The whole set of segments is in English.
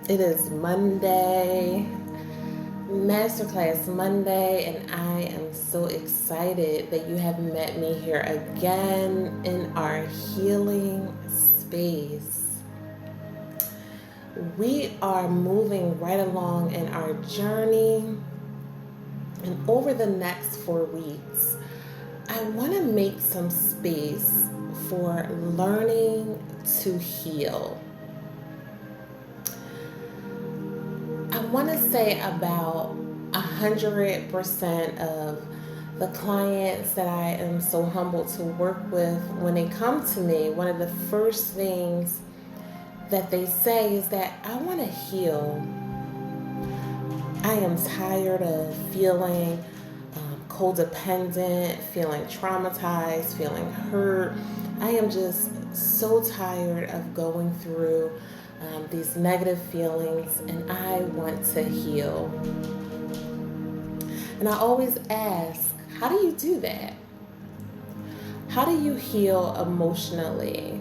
It is Monday, Masterclass Monday, and I am so excited that you have met me here again in our healing space. We are moving right along in our journey, and over the next 4 weeks, I want to make some space for learning to heal. I want to say about 100% of the clients that I am so humbled to work with, when they come to me, one of the first things that they say is that I want to heal. I am tired of feeling codependent, feeling traumatized, feeling hurt. I am just so tired of going through these negative feelings, and I want to heal. And I always ask, how do you do that? How do you heal emotionally?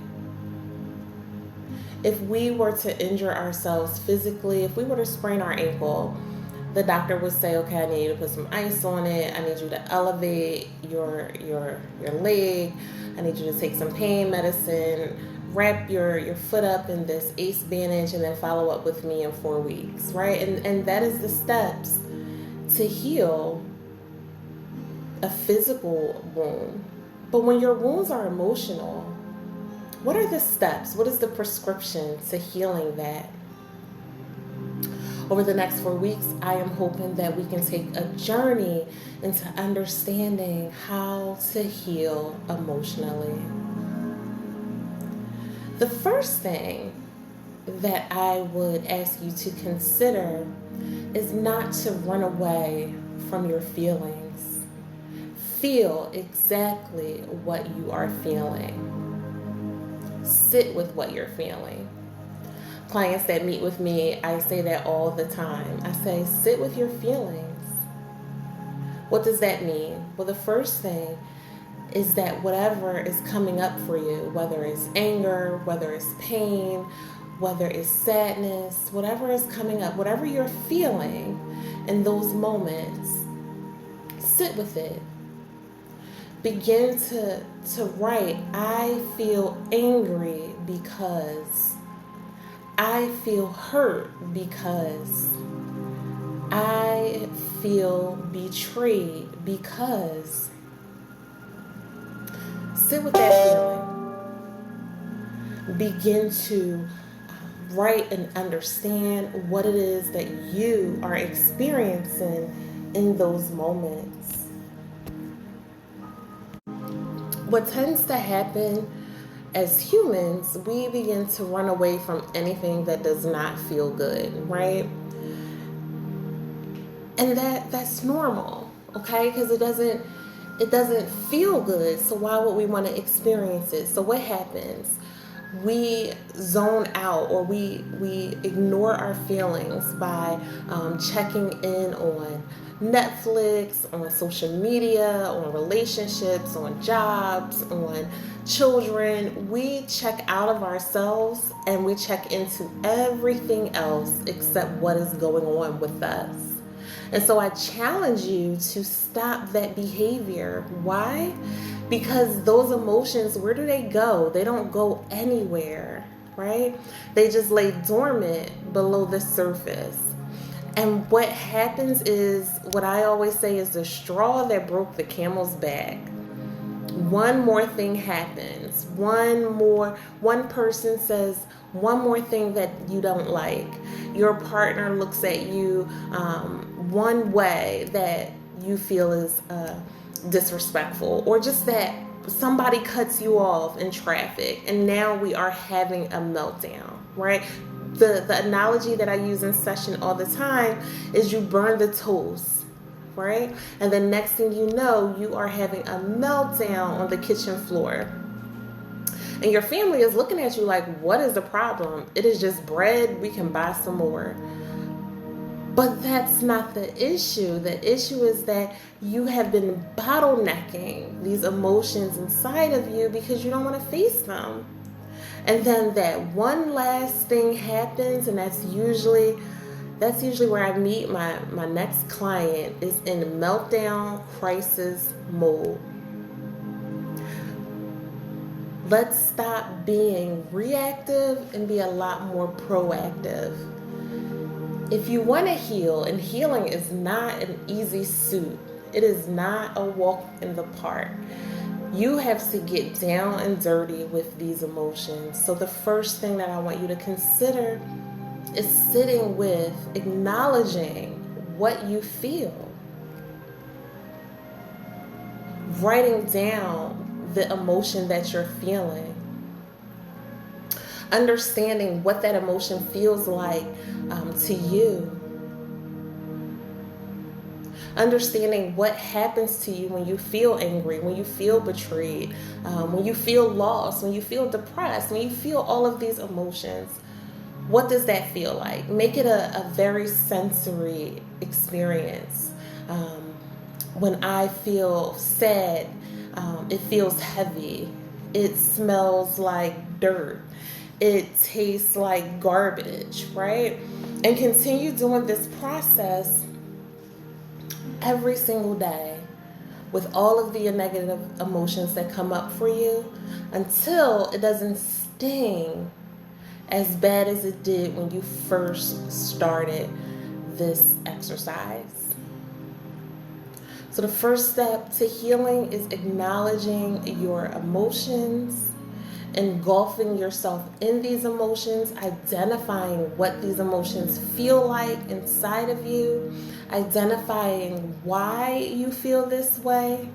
If we were to injure ourselves physically, if we were to sprain our ankle, the doctor would say, okay, I need you to put some ice on it. I need you to elevate your leg. I need you to take some pain medicine, wrap your foot up in this ACE bandage, and then follow up with me in 4 weeks, right? And that is the steps to heal a physical wound. But when your wounds are emotional, what are the steps? What is the prescription to healing that? Over the next 4 weeks, I am hoping that we can take a journey into understanding how to heal emotionally. The first thing that I would ask you to consider is not to run away from your feelings. Feel exactly what you are feeling. Sit with what you're feeling. Clients that meet with me, I say that all the time. I say, sit with your feelings. What does that mean? Well, the first thing is that whatever is coming up for you, whether it's anger, whether it's pain, whether it's sadness, whatever is coming up, whatever you're feeling in those moments, sit with it. Begin to write, I feel angry because, I feel hurt because, I feel betrayed because. Sit with that feeling. Begin to write and understand what it is that you are experiencing in those moments. What tends to happen as humans, we begin to run away from anything that does not feel good, right? And that's normal, okay? Because it doesn't feel good, so why would we want to experience it? So what happens? We zone out, or we ignore our feelings by checking in on Netflix, on social media, on relationships, on jobs, on children. We check out of ourselves and we check into everything else except what is going on with us. And so I challenge you to stop that behavior. Why? Because those emotions, where do they go? They don't go anywhere, right? They just lay dormant below the surface. And what happens is, what I always say is the straw that broke the camel's back. One more thing happens. One person says one more thing that you don't like. Your partner looks at you one way that you feel is disrespectful, or just that somebody cuts you off in traffic, and now we are having a meltdown, right? The analogy that I use in session all the time is you burn the toast, right? And the next thing you know, you are having a meltdown on the kitchen floor. And your family is looking at you like, what is the problem? It is just bread. We can buy some more. But that's not the issue. The issue is that you have been bottlenecking these emotions inside of you because you don't want to face them. And then that one last thing happens, and that's usually where I meet my next client, is in meltdown crisis mode. Let's stop being reactive and be a lot more proactive. If you want to heal, and healing is not an easy suit, it is not a walk in the park. You have to get down and dirty with these emotions. So the first thing that I want you to consider is sitting with, acknowledging what you feel. Writing down the emotion that you're feeling. Understanding what that emotion feels like to you. Understanding what happens to you when you feel angry, when you feel betrayed, when you feel lost, when you feel depressed, when you feel all of these emotions. What does that feel like? Make it a very sensory experience. When I feel sad, it feels heavy. It smells like dirt. It tastes like garbage, right? And continue doing this process every single day with all of the negative emotions that come up for you until it doesn't sting as bad as it did when you first started this exercise. So the first step to healing is acknowledging your emotions, engulfing yourself in these emotions, identifying what these emotions feel like inside of you, identifying why you feel this way,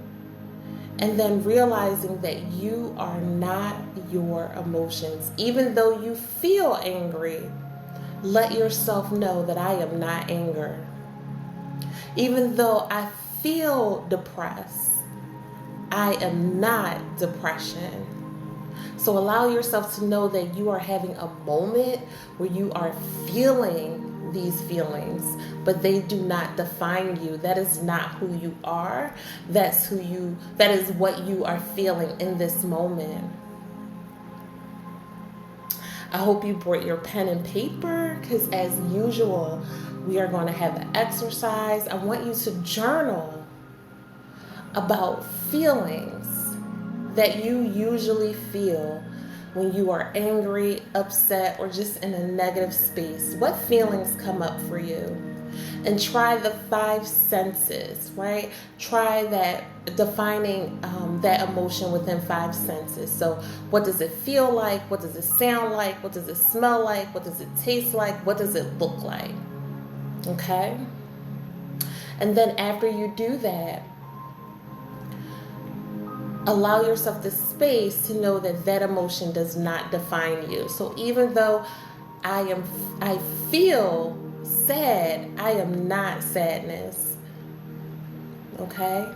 and then realizing that you are not your emotions. Even though you feel angry, let yourself know that I am not anger. Even though I feel depressed, I am not depression. So allow yourself to know that you are having a moment where you are feeling these feelings, but they do not define you. That is not who you are. That is what you are feeling in this moment. I hope you brought your pen and paper, because as usual, we are going to have an exercise. I want you to journal about feelings that you usually feel when you are angry, upset, or just in a negative space. What feelings come up for you? And try the 5 senses, right? Try that, defining that emotion within 5 senses. So what does it feel like? What does it sound like? What does it smell like? What does it taste like? What does it look like? Okay? And then after you do that, allow yourself the space to know that that emotion does not define you. So even though I feel sad, I am not sadness. Okay?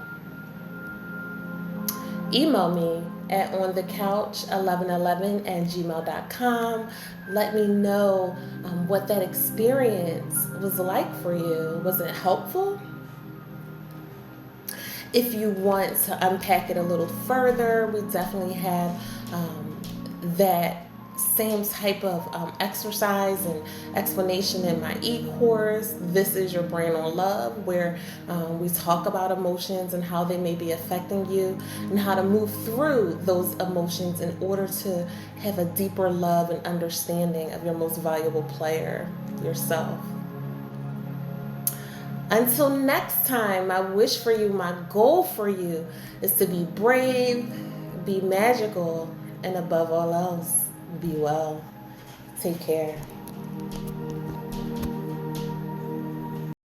Email me at onthecouch1111@gmail.com. Let me know what that experience was like for you. Was it helpful? If you want to unpack it a little further, we definitely have that same type of exercise and explanation in my e-course, This Is Your Brain on Love, where we talk about emotions and how they may be affecting you and how to move through those emotions in order to have a deeper love and understanding of your most valuable player, yourself. Until next time, my wish for you, my goal for you is to be brave, be magical, and above all else, be well. Take care.